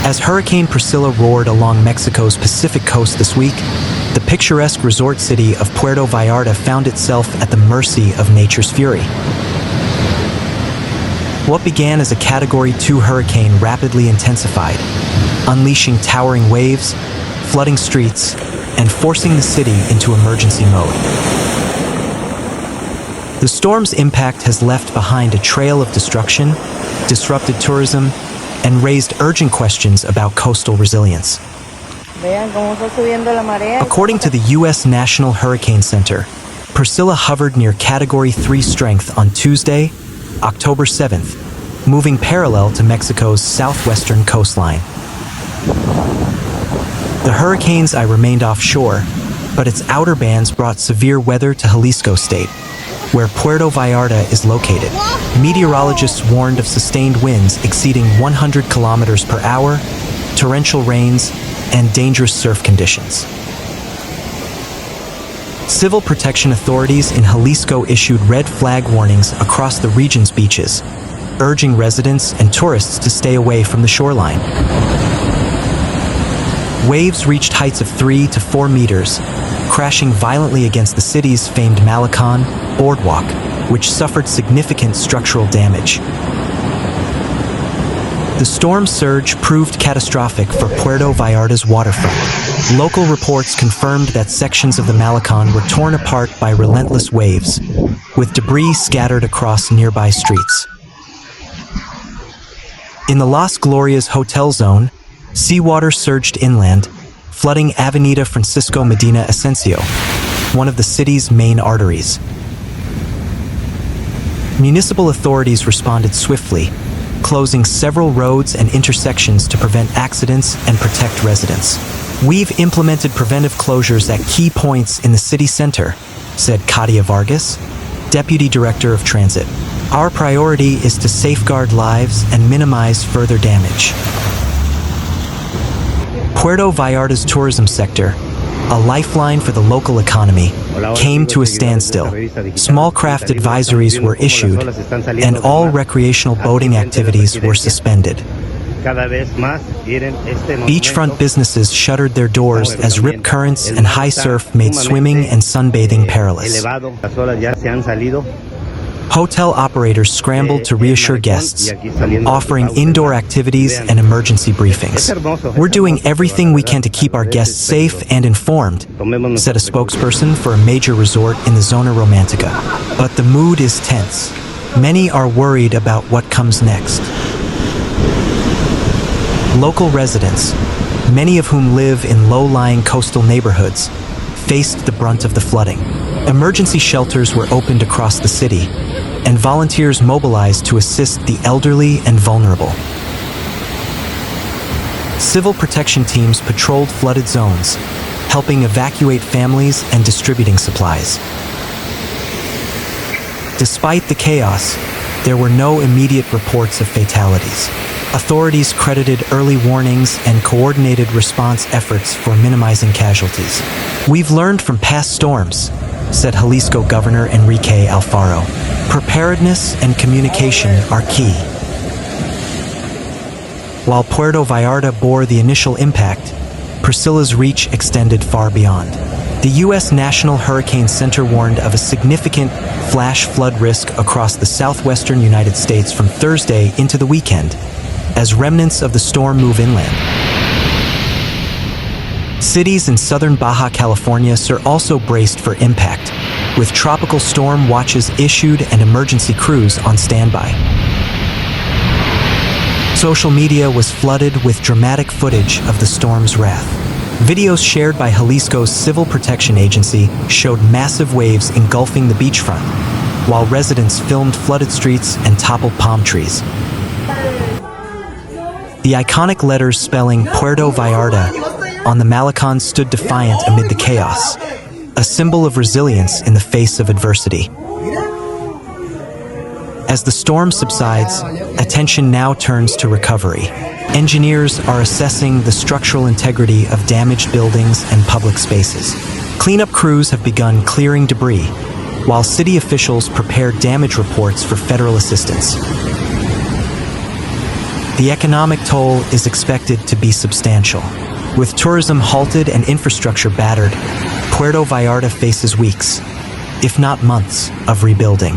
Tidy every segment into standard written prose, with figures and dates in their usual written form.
As Hurricane Priscilla roared along Mexico's Pacific coast this week, the picturesque resort city of Puerto Vallarta found itself at the mercy of nature's fury. What began as a Category 2 hurricane rapidly intensified, unleashing towering waves, flooding streets, and forcing the city into emergency mode. The storm's impact has left behind a trail of destruction, disrupted tourism, and raised urgent questions about coastal resilience. According to the U.S. National Hurricane Center, Priscilla hovered near Category 3 strength on Tuesday, October 7th, moving parallel to Mexico's southwestern coastline. The hurricane's eye remained offshore, but its outer bands brought severe weather to Jalisco State, where Puerto Vallarta is located. Meteorologists warned of sustained winds exceeding 100 kilometers per hour, torrential rains, and dangerous surf conditions. Civil protection authorities in Jalisco issued red flag warnings across the region's beaches, urging residents and tourists to stay away from the shoreline. Waves reached heights of 3 to 4 meters, crashing violently against the city's famed malecón boardwalk, which suffered significant structural damage. The storm surge proved catastrophic for Puerto Vallarta's waterfront. Local reports confirmed that sections of the malecón were torn apart by relentless waves, with debris scattered across nearby streets. In the Las Glorias hotel zone, seawater surged inland, flooding Avenida Francisco Medina Asencio, one of the city's main arteries. Municipal authorities responded swiftly, closing several roads and intersections to prevent accidents and protect residents. "We've implemented preventive closures at key points in the city center," said Katia Vargas, Deputy Director of Transit. "Our priority is to safeguard lives and minimize further damage." Puerto Vallarta's tourism sector, a lifeline for the local economy, came to a standstill. Small craft advisories were issued, and all recreational boating activities were suspended. Beachfront businesses shuttered their doors as rip currents and high surf made swimming and sunbathing perilous. Hotel operators scrambled to reassure guests, offering indoor activities and emergency briefings. "We're doing everything we can to keep our guests safe and informed," said a spokesperson for a major resort in the Zona Romantica. But the mood is tense. Many are worried about what comes next. Local residents, many of whom live in low-lying coastal neighborhoods, faced the brunt of the flooding. Emergency shelters were opened across the city, and volunteers mobilized to assist the elderly and vulnerable. Civil protection teams patrolled flooded zones, helping evacuate families and distributing supplies. Despite the chaos, there were no immediate reports of fatalities. Authorities credited early warnings and coordinated response efforts for minimizing casualties. "We've learned from past storms," said Jalisco Governor Enrique Alfaro. "Preparedness and communication are key." While Puerto Vallarta bore the initial impact, Priscilla's reach extended far beyond. The U.S. National Hurricane Center warned of a significant flash flood risk across the southwestern United States from Thursday into the weekend, as remnants of the storm move inland. Cities in southern Baja California Sur also braced for impact, with tropical storm watches issued and emergency crews on standby. Social media was flooded with dramatic footage of the storm's wrath. Videos shared by Jalisco's Civil Protection Agency showed massive waves engulfing the beachfront, while residents filmed flooded streets and toppled palm trees. The iconic letters spelling Puerto Vallarta on the malecón stood defiant amid the chaos, a symbol of resilience in the face of adversity. As the storm subsides, attention now turns to recovery. Engineers are assessing the structural integrity of damaged buildings and public spaces. Cleanup crews have begun clearing debris, while city officials prepare damage reports for federal assistance. The economic toll is expected to be substantial. With tourism halted and infrastructure battered, Puerto Vallarta faces weeks, if not months, of rebuilding.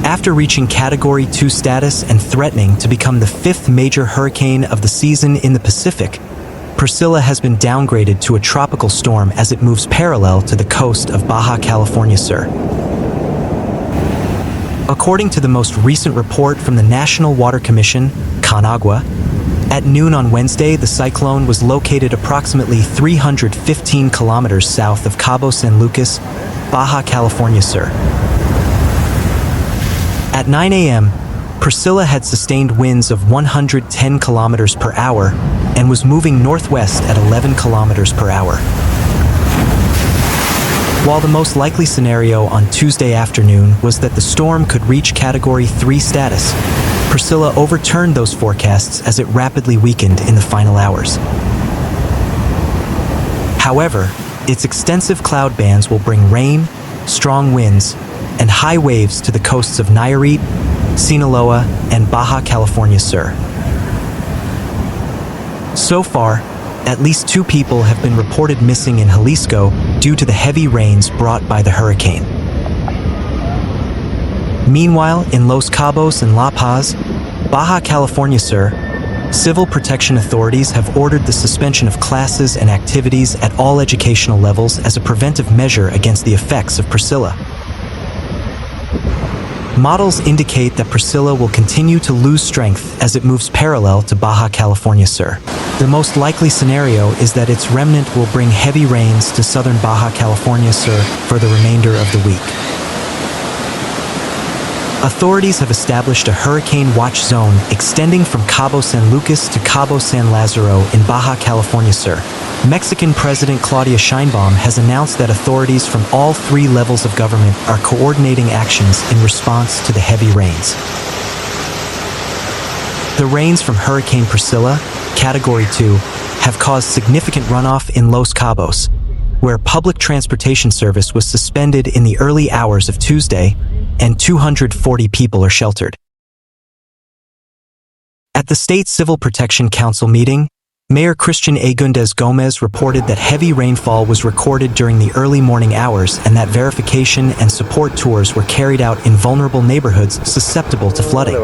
After reaching Category 2 status and threatening to become the fifth major hurricane of the season in the Pacific, Priscilla has been downgraded to a tropical storm as it moves parallel to the coast of Baja California Sur. According to the most recent report from the National Water Commission, ConAgua, at noon on Wednesday, the cyclone was located approximately 315 kilometers south of Cabo San Lucas, Baja California Sur. At 9 a.m., Priscilla had sustained winds of 110 kilometers per hour and was moving northwest at 11 kilometers per hour. While the most likely scenario on Tuesday afternoon was that the storm could reach Category 3 status, Priscilla overturned those forecasts as it rapidly weakened in the final hours. However, its extensive cloud bands will bring rain, strong winds, and high waves to the coasts of Nayarit, Sinaloa, and Baja California Sur. So far, at least 2 people have been reported missing in Jalisco due to the heavy rains brought by the hurricane. Meanwhile, in Los Cabos and La Paz, Baja California Sur, civil protection authorities have ordered the suspension of classes and activities at all educational levels as a preventive measure against the effects of Priscilla. Models indicate that Priscilla will continue to lose strength as it moves parallel to Baja California Sur. The most likely scenario is that its remnant will bring heavy rains to southern Baja California Sur for the remainder of the week. Authorities have established a hurricane watch zone extending from Cabo San Lucas to Cabo San Lazaro in Baja California Sur. Mexican President Claudia Sheinbaum has announced that authorities from all 3 levels of government are coordinating actions in response to the heavy rains. The rains from Hurricane Priscilla, Category 2, have caused significant runoff in Los Cabos, where public transportation service was suspended in the early hours of Tuesday, and 240 people are sheltered. At the State Civil Protection Council meeting, Mayor Christian Agúndez Gómez reported that heavy rainfall was recorded during the early morning hours and that verification and support tours were carried out in vulnerable neighborhoods susceptible to flooding.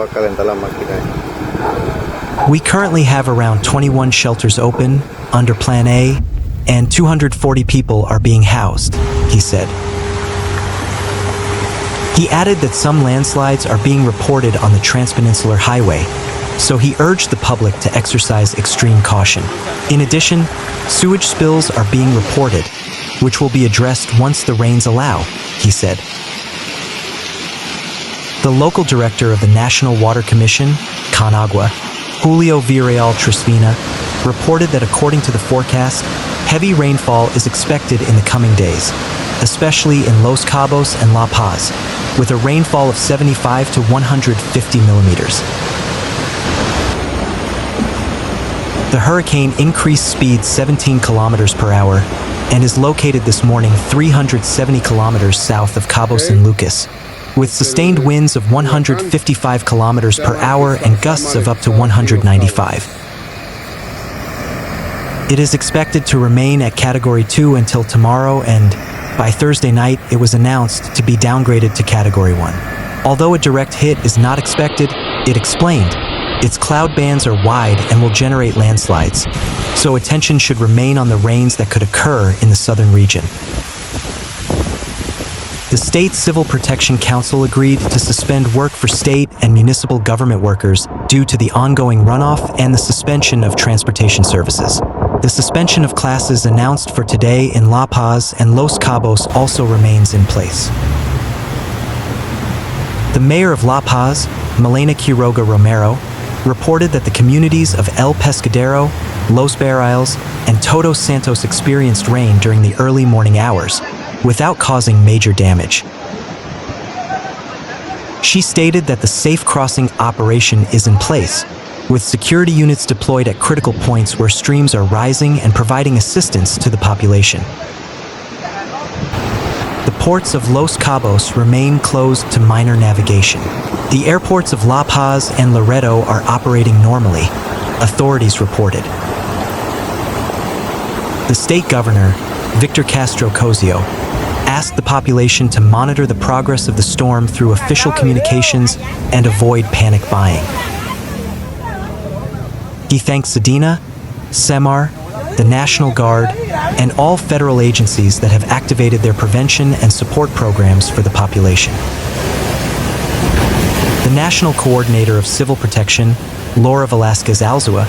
We currently have around 21 shelters open, under Plan A, and 240 people are being housed, he said. He added that some landslides are being reported on the Transpeninsular Highway, so he urged the public to exercise extreme caution. In addition, sewage spills are being reported, which will be addressed once the rains allow, he said. The local director of the National Water Commission, ConAgua, Julio Villarreal Tresvina, reported that according to the forecast, heavy rainfall is expected in the coming days, especially in Los Cabos and La Paz, with a rainfall of 75 to 150 millimeters. The hurricane increased speed 17 kilometers per hour and is located this morning 370 kilometers south of Cabo San Lucas, with sustained winds of 155 kilometers per hour and gusts of up to 195. It is expected to remain at Category 2 until tomorrow, and by Thursday night it was announced to be downgraded to Category 1. Although a direct hit is not expected, it explained, its cloud bands are wide and will generate landslides, so attention should remain on the rains that could occur in the southern region. The State Civil Protection Council agreed to suspend work for state and municipal government workers due to the ongoing runoff and the suspension of transportation services. The suspension of classes announced for today in La Paz and Los Cabos also remains in place. The mayor of La Paz, Malena Quiroga Romero, reported that the communities of El Pescadero, Los Barriles, and Todos Santos experienced rain during the early morning hours, without causing major damage. She stated that the safe crossing operation is in place, with security units deployed at critical points where streams are rising and providing assistance to the population. The ports of Los Cabos remain closed to minor navigation. The airports of La Paz and Laredo are operating normally, authorities reported. The state governor, Victor Castro Cozio, asked the population to monitor the progress of the storm through official communications and avoid panic buying. He thanked Sedena, SEMAR, the National Guard, and all federal agencies that have activated their prevention and support programs for the population. The National Coordinator of Civil Protection, Laura Velázquez Alzúa,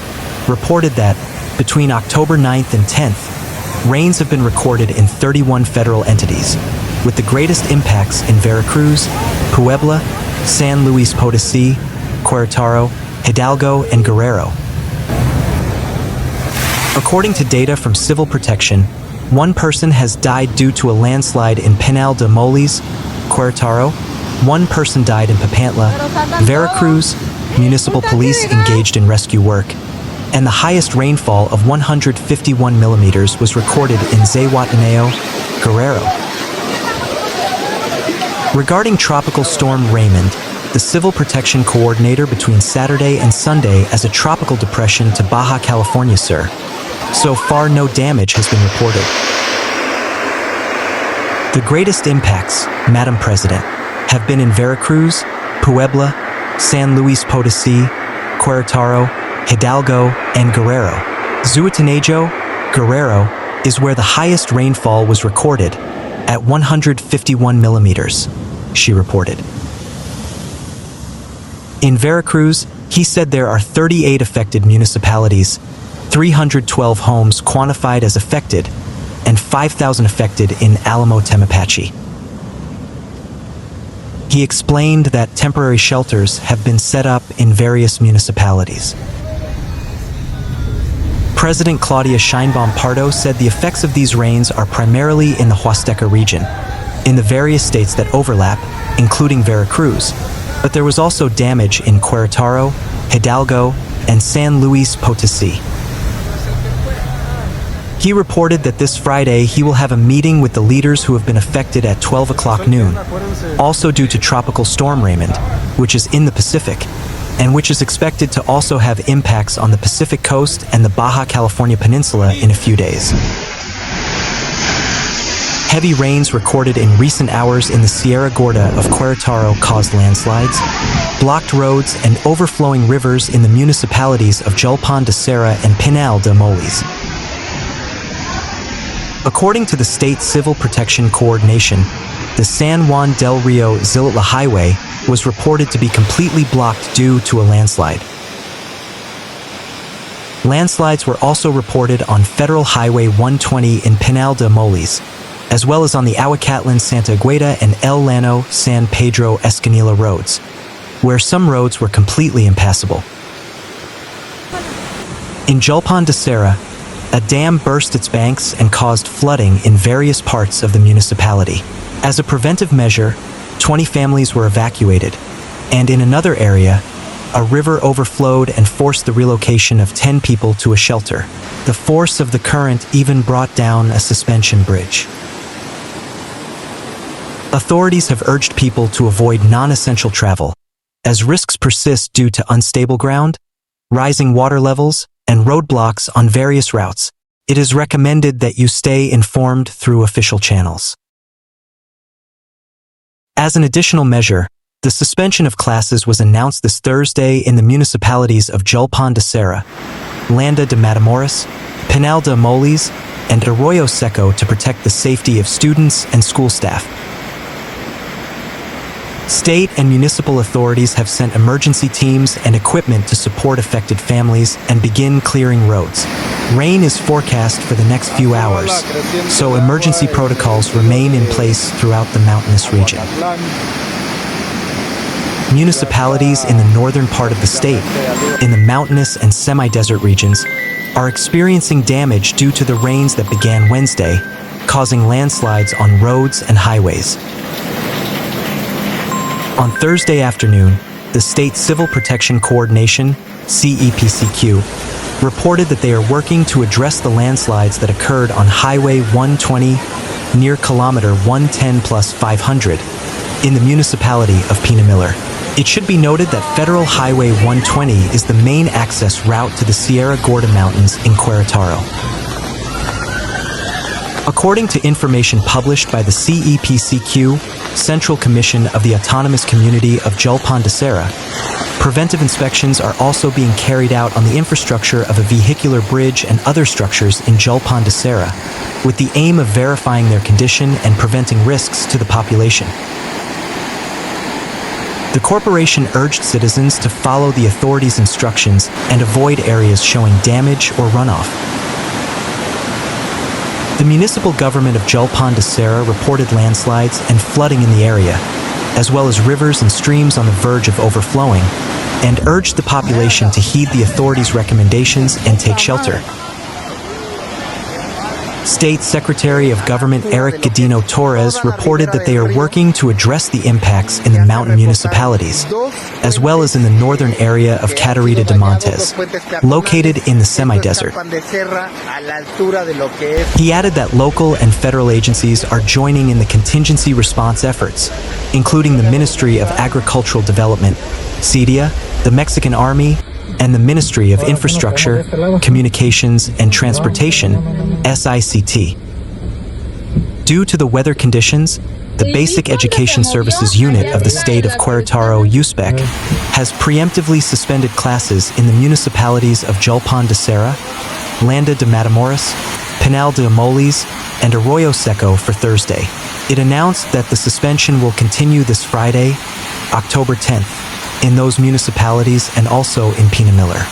reported that, between October 9th and 10th, rains have been recorded in 31 federal entities, with the greatest impacts in Veracruz, Puebla, San Luis Potosí, Querétaro, Hidalgo, and Guerrero. According to data from Civil Protection, one person has died due to a landslide in Pinal de Amoles, Querétaro. One person died in Papantla, Veracruz. Municipal police engaged in rescue work, and the highest rainfall of 151 millimeters was recorded in Zihuatanejo, Guerrero. Regarding Tropical Storm Raymond, the Civil Protection Coordinator between Saturday and Sunday as a tropical depression to Baja California Sur. So far, no damage has been reported. The greatest impacts, Madam President, have been in Veracruz, Puebla, San Luis Potosí, Querétaro, Hidalgo, and Guerrero. Zhuatanejo, Guerrero, is where the highest rainfall was recorded, at 151 millimeters, she reported. In Veracruz, he said there are 38 affected municipalities, 312 homes quantified as affected, and 5,000 affected in Álamo Temapache. He explained that temporary shelters have been set up in various municipalities. President Claudia Sheinbaum Pardo said the effects of these rains are primarily in the Huasteca region, in the various states that overlap, including Veracruz, but there was also damage in Querétaro, Hidalgo, and San Luis Potosí. He reported that this Friday he will have a meeting with the leaders who have been affected at 12 o'clock noon, also due to Tropical Storm Raymond, which is in the Pacific, and which is expected to also have impacts on the Pacific coast and the Baja California Peninsula in a few days. Heavy rains recorded in recent hours in the Sierra Gorda of Querétaro caused landslides, blocked roads, and overflowing rivers in the municipalities of Jalpan de Serra and Pinal de Amoles. According to the State Civil Protection Coordination, the San Juan del Rio Zilitla Highway was reported to be completely blocked due to a landslide. Landslides were also reported on Federal Highway 120 in Pinal de Amoles, as well as on the Ahuacatlan Santa Agueda and El Llano San Pedro Escanilla roads, where some roads were completely impassable. In Jalpan de Serra, a dam burst its banks and caused flooding in various parts of the municipality. As a preventive measure, 20 families were evacuated, and in another area, a river overflowed and forced the relocation of 10 people to a shelter. The force of the current even brought down a suspension bridge. Authorities have urged people to avoid non-essential travel, as risks persist due to unstable ground, rising water levels, and roadblocks on various routes. It is recommended that you stay informed through official channels. As an additional measure, the suspension of classes was announced this Thursday in the municipalities of Jalpan de Serra, Landa de Matamoros, Pinal de Amoles, and Arroyo Seco to protect the safety of students and school staff. State and municipal authorities have sent emergency teams and equipment to support affected families and begin clearing roads. Rain is forecast for the next few hours, so emergency protocols remain in place throughout the mountainous region. Municipalities in the northern part of the state, in the mountainous and semi-desert regions, are experiencing damage due to the rains that began Wednesday, causing landslides on roads and highways. On Thursday afternoon, the State Civil Protection Coordination, CEPCQ, reported that they are working to address the landslides that occurred on Highway 120 near kilometer 110 plus 500, in the municipality of Pinamiller. It should be noted that Federal Highway 120 is the main access route to the Sierra Gorda Mountains in Querétaro. According to information published by the CEPCQ, Central Commission of the Autonomous Community of Zhuatanejo de Serra, preventive inspections are also being carried out on the infrastructure of a vehicular bridge and other structures in Zhuatanejo de Serra, with the aim of verifying their condition and preventing risks to the population. The corporation urged citizens to follow the authorities' instructions and avoid areas showing damage or runoff. The municipal government of Zhuatanejo de Serra reported landslides and flooding in the area, as well as rivers and streams on the verge of overflowing, and urged the population to heed the authorities' recommendations and take shelter. State Secretary of Government Eric Godino Torres reported that they are working to address the impacts in the mountain municipalities, as well as in the northern area of Cadereyta de Montes, located in the semi-desert. He added that local and federal agencies are joining in the contingency response efforts, including the Ministry of Agricultural Development, CEDIA, the Mexican Army, and the Ministry of Infrastructure, Communications, and Transportation, SICT. Due to the weather conditions, the Basic Education Services Unit of the state of Querétaro, USPEC, has preemptively suspended classes in the municipalities of Zhuatanejo de Serra, Landa de Matamoros, Pinal de Amoles, and Arroyo Seco for Thursday. It announced that the suspension will continue this Friday, October 10th, in those municipalities and also in Pinamiller.